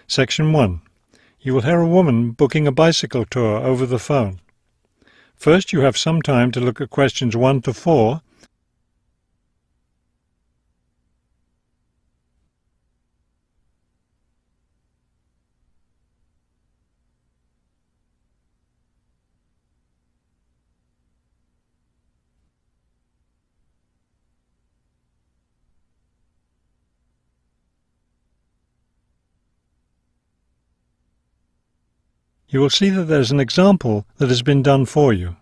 Section 1. You will hear a woman booking a bicycle tour over the phone. First, you have some time to look at questions 1 to 4. You will see that there is an example that has been done for you.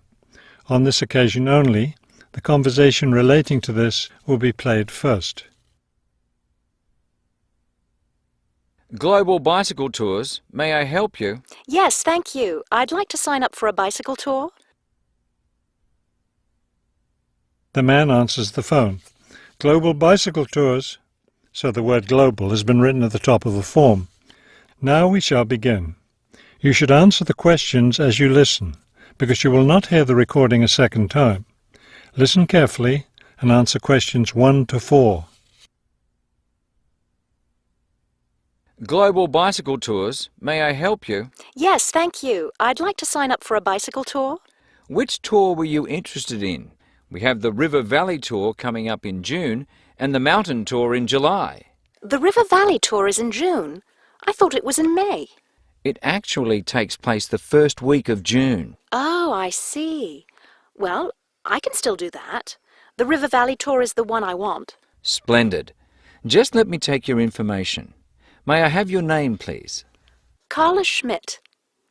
On this occasion only, the conversation relating to this will be played first. Global Bicycle Tours, may I help you? Yes, thank you. I'd like to sign up for a bicycle tour. The man answers the phone. Global Bicycle Tours. So the word global has been written at the top of the form. Now we shall begin. You should answer the questions as you listen, because you will not hear the recording a second time. Listen carefully and answer questions 1 to 4. Global Bicycle Tours, may I help you? Yes, thank you. I'd like to sign up for a bicycle tour. Which tour were you interested in? We have the River Valley Tour coming up in June and the Mountain Tour in July. The River Valley tour is in June. I thought it was in May. It actually takes place the first week of June. Oh, I see. Well, I can still do that. The River Valley tour is the one I want. Splendid. Just let me take your information. May I have your name, please? Carla Schmidt.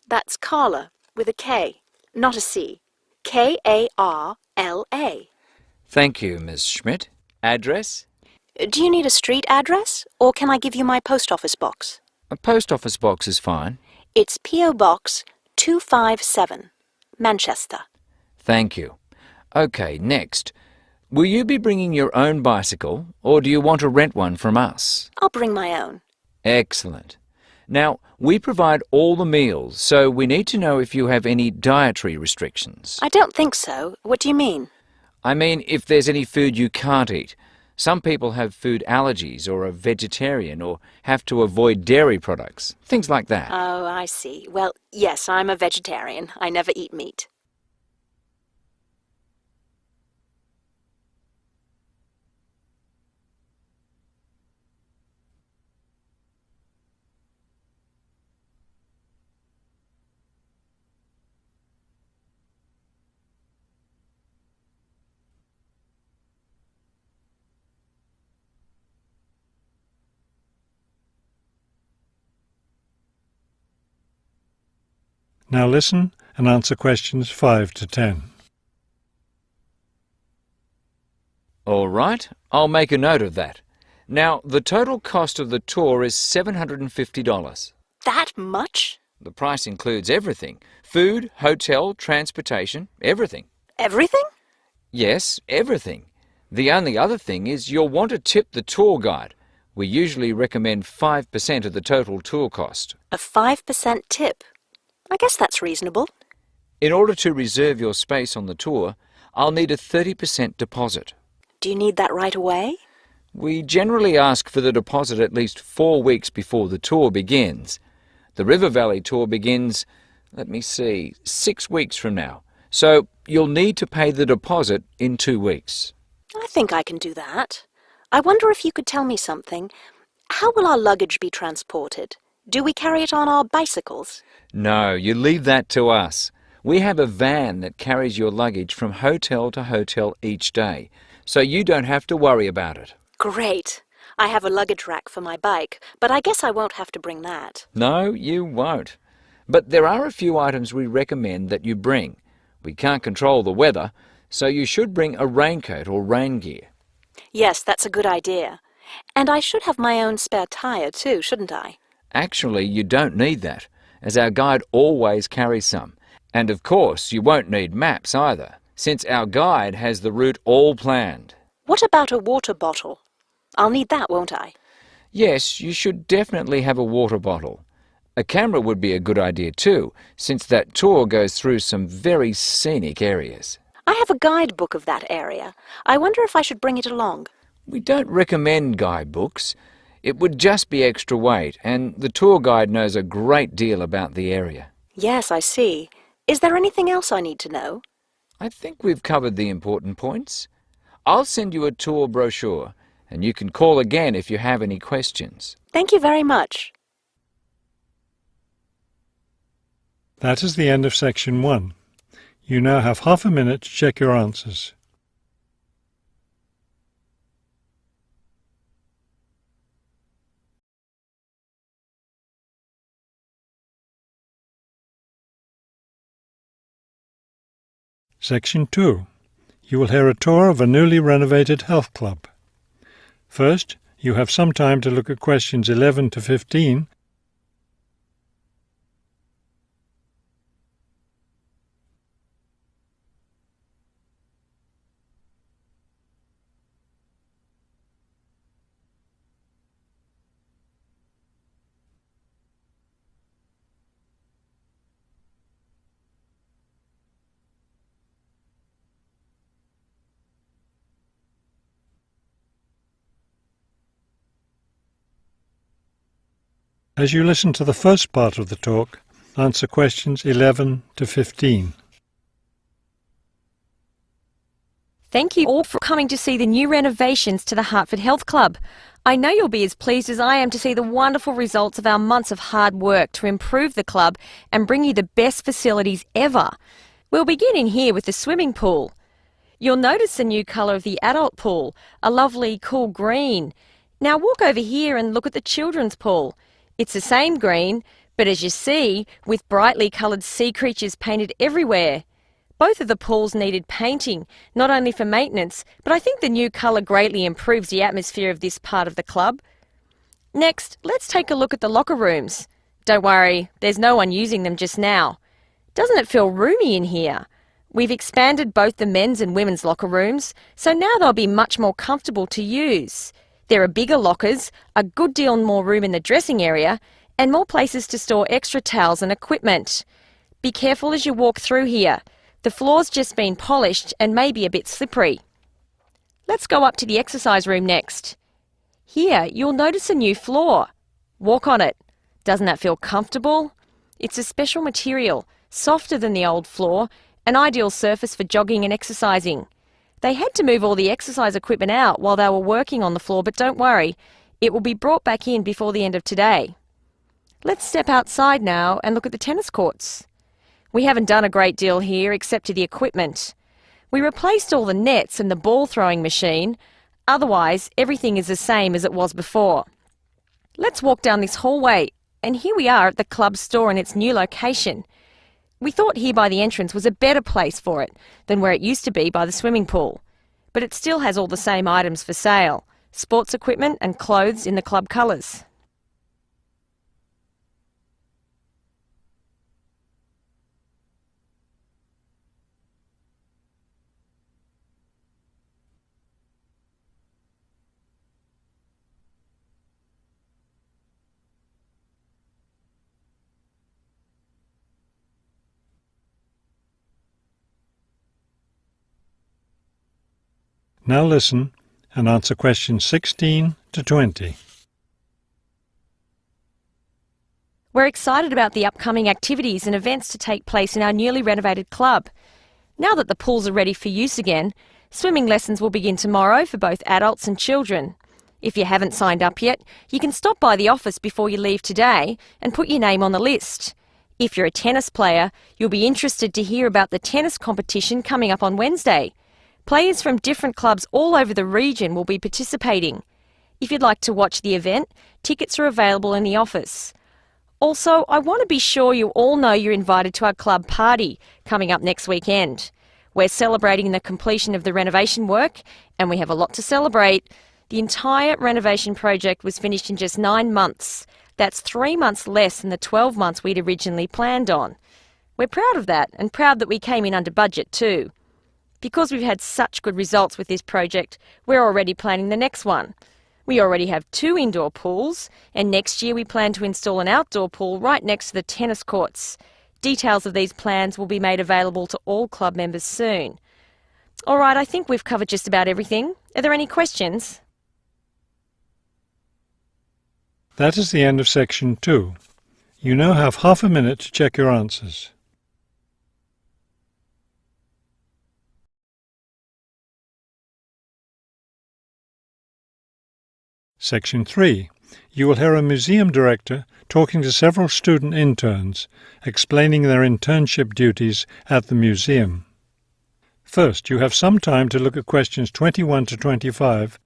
That's Carla with a K, not a C. K-A-R-L-A. Thank you, Ms. Schmidt. Address? Do you need a street address, or can I give you my post office box? A post office box is fine. It's P.O. Box 257, Manchester. Thank you. Okay, next. Will you be bringing your own bicycle, or do you want to rent one from us? I'll bring my own. Excellent. Now, we provide all the meals, so we need to know if you have any dietary restrictions. I don't think so. What do you mean? I mean, if there's any food you can't eat. Some people have food allergies or are vegetarian or have to avoid dairy products, things like that. Oh, I see. Well, yes, I'm a vegetarian. I never eat meat. Now listen and answer questions 5 to 10. All right, I'll make a note of that. Now, the total cost of the tour is $750. That much? The price includes everything. Food, hotel, transportation, everything. Everything? Yes, everything. The only other thing is you'll want to tip the tour guide. We usually recommend 5% of the total tour cost. A 5% tip. I guess that's reasonable. In order to reserve your space on the tour, I'll need a 30% deposit. Do you need that right away? We generally ask for the deposit at least 4 weeks before the tour begins. The River Valley tour begins, 6 weeks from now. So you'll need to pay the deposit in 2 weeks. I think I can do that. I wonder if you could tell me something. How will our luggage be transported? Do we carry it on our bicycles? No, you leave that to us. We have a van that carries your luggage from hotel to hotel each day, so you don't have to worry about it. Great. I have a luggage rack for my bike, but I guess I won't have to bring that. No, you won't. But there are a few items we recommend that you bring. We can't control the weather, so you should bring a raincoat or rain gear. Yes, that's a good idea. And I should have my own spare tire too, shouldn't I? Actually, you don't need that, as our guide always carries some. And of course, you won't need maps either, since our guide has the route all planned. What about a water bottle? I'll need that, won't I? Yes, you should definitely have a water bottle. A camera would be a good idea too, since that tour goes through some very scenic areas. I have a guidebook of that area. I wonder if I should bring it along. We don't recommend guidebooks. It would just be extra weight, and the tour guide knows a great deal about the area. Yes, I see. Is there anything else I need to know? I think we've covered the important points. I'll send you a tour brochure, and you can call again if you have any questions. Thank you very much. That is the end of section 1. You now have half a minute to check your answers. Section 2. You will hear a tour of a newly renovated health club. First, you have some time to look at questions 11 to 15. As you listen to the first part of the talk, answer questions 11 to 15. Thank you all for coming to see the new renovations to the Hartford Health Club. I know you'll be as pleased as I am to see the wonderful results of our months of hard work to improve the club and bring you the best facilities ever. We'll begin in here with the swimming pool. You'll notice the new colour of the adult pool, a lovely cool green. Now walk over here and look at the children's pool. It's the same green, but as you see, with brightly coloured sea creatures painted everywhere. Both of the pools needed painting, not only for maintenance, but I think the new colour greatly improves the atmosphere of this part of the club. Next, let's take a look at the locker rooms. Don't worry, there's no one using them just now. Doesn't it feel roomy in here? We've expanded both the men's and women's locker rooms, so now they'll be much more comfortable to use. There are bigger lockers, a good deal more room in the dressing area, and more places to store extra towels and equipment. Be careful as you walk through here. The floor's just been polished and may be a bit slippery. Let's go up to the exercise room next. Here, you'll notice a new floor. Walk on it. Doesn't that feel comfortable? It's a special material, softer than the old floor, an ideal surface for jogging and exercising. They had to move all the exercise equipment out while they were working on the floor, but don't worry, it will be brought back in before the end of today. Let's step outside now and look at the tennis courts. We haven't done a great deal here except to the equipment. We replaced all the nets and the ball throwing machine. Otherwise, everything is the same as it was before. Let's walk down this hallway, and here we are at the club store in its new location. We thought here by the entrance was a better place for it than where it used to be by the swimming pool. But it still has all the same items for sale, sports equipment and clothes in the club colours. Now listen and answer questions 16 to 20. We're excited about the upcoming activities and events to take place in our newly renovated club. Now that the pools are ready for use again, swimming lessons will begin tomorrow for both adults and children. If you haven't signed up yet, you can stop by the office before you leave today and put your name on the list. If you're a tennis player, you'll be interested to hear about the tennis competition coming up on Wednesday. Players from different clubs all over the region will be participating. If you'd like to watch the event, tickets are available in the office. Also, I want to be sure you all know you're invited to our club party coming up next weekend. We're celebrating the completion of the renovation work, and we have a lot to celebrate. The entire renovation project was finished in just 9 months. That's 3 months less than the 12 months we'd originally planned on. We're proud of that, and proud that we came in under budget too. Because we've had such good results with this project, we're already planning the next one. We already have 2 indoor pools, and next year we plan to install an outdoor pool right next to the tennis courts. Details of these plans will be made available to all club members soon. All right, I think we've covered just about everything. Are there any questions? That is the end of section 2. You now have half a minute to check your answers. Section 3. You will hear a museum director talking to several student interns, explaining their internship duties at the museum. First, you have some time to look at questions 21 to 25.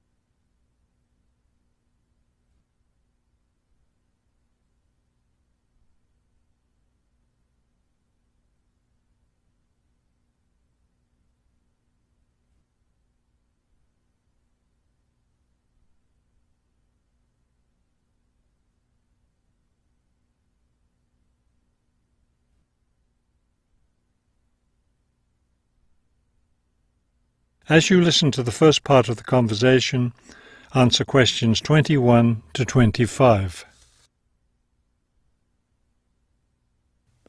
As you listen to the first part of the conversation, answer questions 21 to 25.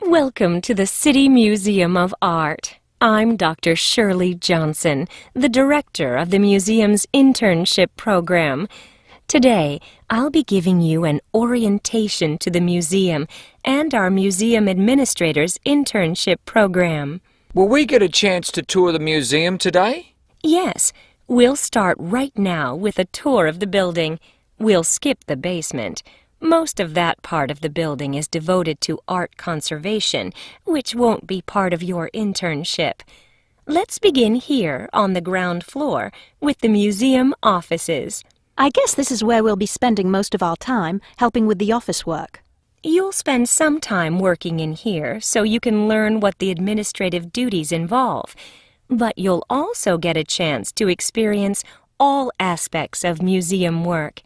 Welcome to the City Museum of Art. I'm Dr. Shirley Johnson, the director of the museum's internship program. Today, I'll be giving you an orientation to the museum and our museum administrator's internship program. Will we get a chance to tour the museum today? Yes, we'll start right now with a tour of the building. We'll skip the basement. Most of that part of the building is devoted to art conservation, which won't be part of your internship. Let's begin here on the ground floor with the museum offices. I guess this is where we'll be spending most of our time, helping with the office work. You'll spend some time working in here so you can learn what the administrative duties involve. But you'll also get a chance to experience all aspects of museum work.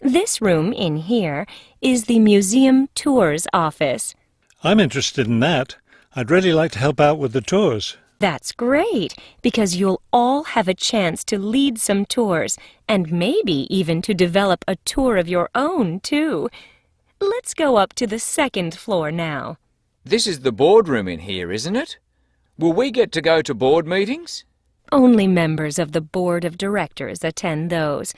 This room in here is the Museum Tours office. I'm interested in that. I'd really like to help out with the tours. That's great, because you'll all have a chance to lead some tours, and maybe even to develop a tour of your own, too. Let's go up to the second floor now. This is the boardroom in here, isn't it? Will we get to go to board meetings? Only members of the board of directors attend those.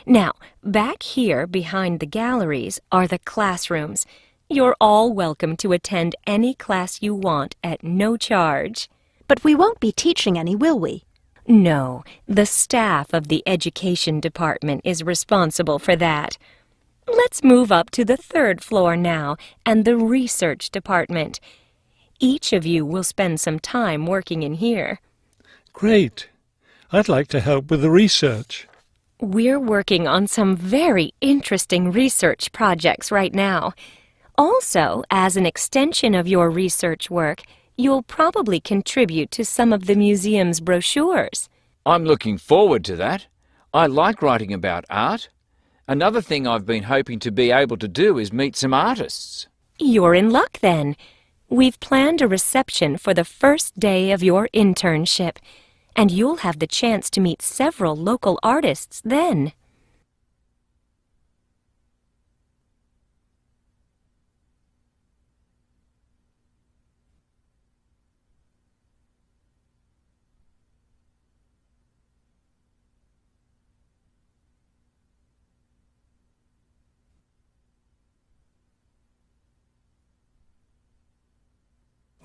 Now, back here behind the galleries are the classrooms. You're all welcome to attend any class you want at no charge. But we won't be teaching any, will we? No, the staff of the education department is responsible for that. Let's move up to the third floor now and the research department. Each of you will spend some time working in here. Great. I'd like to help with the research. We're working on some very interesting research projects right now. Also, as an extension of your research work, you'll probably contribute to some of the museum's brochures. I'm looking forward to that. I like writing about art. Another thing I've been hoping to be able to do is meet some artists. You're in luck then. We've planned a reception for the first day of your internship, and you'll have the chance to meet several local artists then.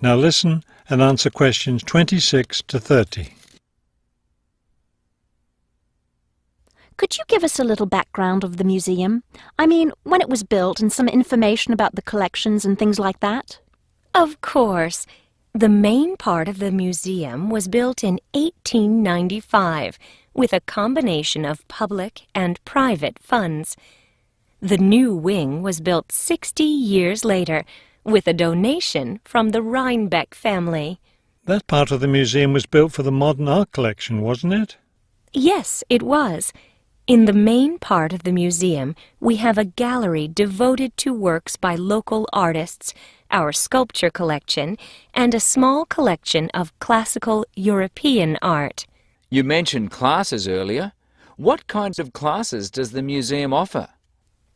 Now listen and answer questions 26 to 30. Could you give us a little background of the museum? I mean, when it was built and some information about the collections and things like that? Of course. The main part of the museum was built in 1895 with a combination of public and private funds. The new wing was built 60 years later with a donation from the Rhinebeck family. That part of the museum was built for the modern art collection, wasn't it? Yes, it was. In the main part of the museum, we have a gallery devoted to works by local artists, our sculpture collection, and a small collection of classical European art. You mentioned classes earlier. What kinds of classes does the museum offer?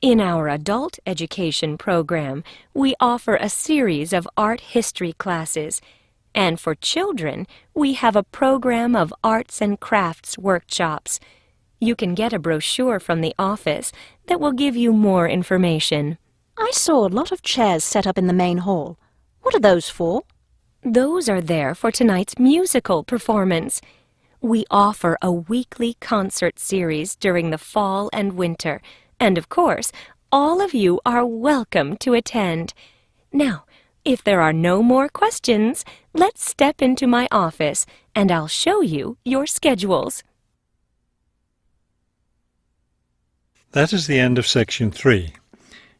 In our adult education program, we offer a series of art history classes, and for children, we have a program of arts and crafts workshops. You can get a brochure from the office that will give you more information. I saw a lot of chairs set up in the main hall. What are those for? Those are there for tonight's musical performance. We offer a weekly concert series during the fall and winter, and of course, all of you are welcome to attend. Now, if there are no more questions, let's step into my office, and I'll show you your schedules. That is the end of section 3.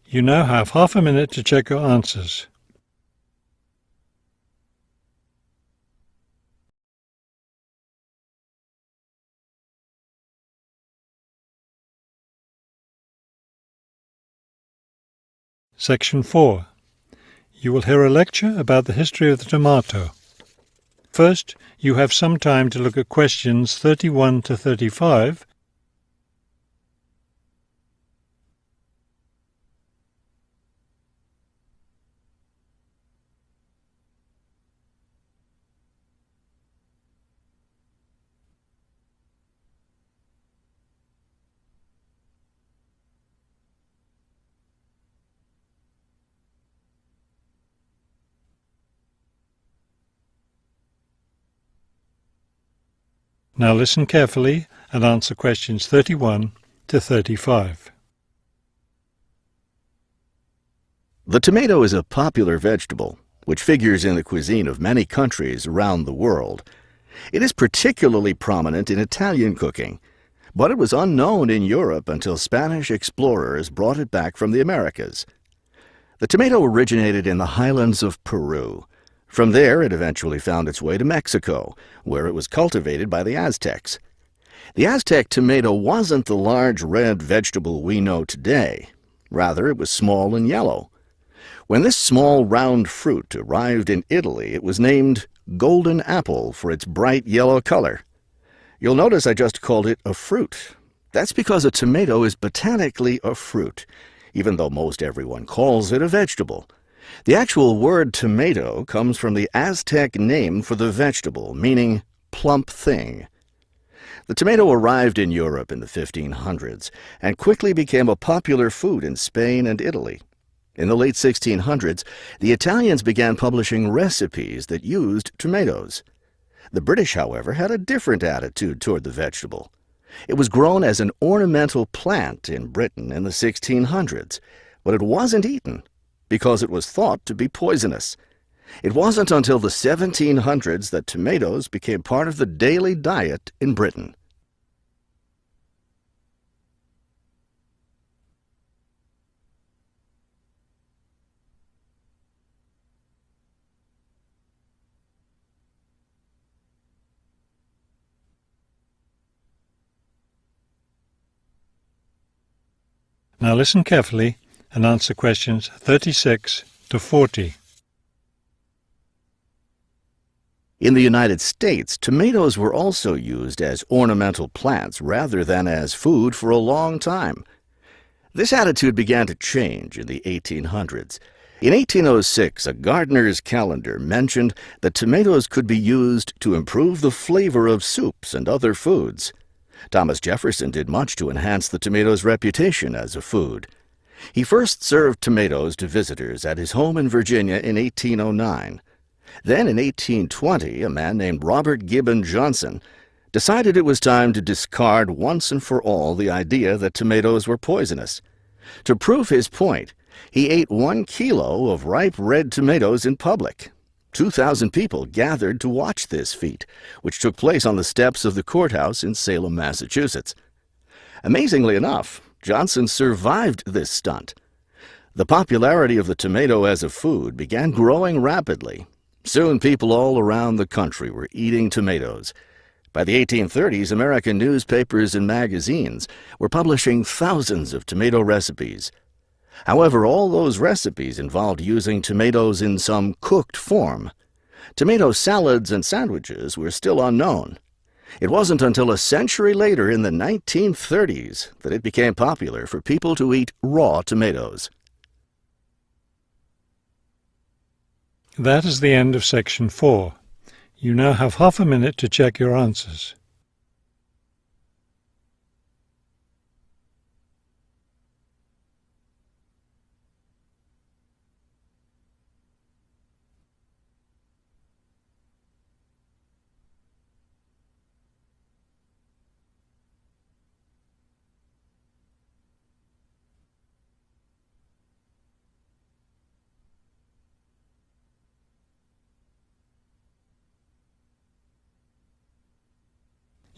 You now have half a minute to check your answers. Section 4. You will hear a lecture about the history of the tomato. First, you have some time to look at questions 31 to 35. Now listen carefully and answer questions 31 to 35. The tomato is a popular vegetable, which figures in the cuisine of many countries around the world. It is particularly prominent in Italian cooking, but it was unknown in Europe until Spanish explorers brought it back from the Americas. The tomato originated in the highlands of Peru. From there, it eventually found its way to Mexico, where it was cultivated by the Aztecs. The Aztec tomato wasn't the large red vegetable we know today. Rather, it was small and yellow. When this small round fruit arrived in Italy, it was named golden apple for its bright yellow color. You'll notice I just called it a fruit. That's because a tomato is botanically a fruit, even though most everyone calls it a vegetable. The actual word tomato comes from the Aztec name for the vegetable, meaning plump thing. The tomato arrived in Europe in the 1500s and quickly became a popular food in Spain and Italy. In the late 1600s, the Italians began publishing recipes that used tomatoes. The British, however, had a different attitude toward the vegetable. It was grown as an ornamental plant in Britain in the 1600s, but it wasn't eaten, because it was thought to be poisonous. It wasn't until the 1700s that tomatoes became part of the daily diet in Britain. Now listen carefully and answer questions 36 to 40. In the United States, tomatoes were also used as ornamental plants rather than as food for a long time. This attitude began to change in the 1800s. In 1806, a gardener's calendar mentioned that tomatoes could be used to improve the flavor of soups and other foods. Thomas Jefferson did much to enhance the tomato's reputation as a food. He first served tomatoes to visitors at his home in Virginia in 1809. Then in 1820, a man named Robert Gibbon Johnson decided it was time to discard once and for all the idea that tomatoes were poisonous. To prove his point, he ate 1 kilo of ripe red tomatoes in public. 2,000 people gathered to watch this feat, which took place on the steps of the courthouse in Salem, Massachusetts. Amazingly enough, Johnson survived this stunt. The popularity of the tomato as a food began growing rapidly. Soon people all around the country were eating tomatoes. By the 1830s, American newspapers and magazines were publishing thousands of tomato recipes. However, all those recipes involved using tomatoes in some cooked form. Tomato salads and sandwiches were still unknown. It wasn't until a century later, in the 1930s, that it became popular for people to eat raw tomatoes. That is the end of section 4. You now have half a minute to check your answers.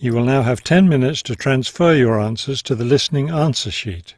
You will now have 10 minutes to transfer your answers to the listening answer sheet.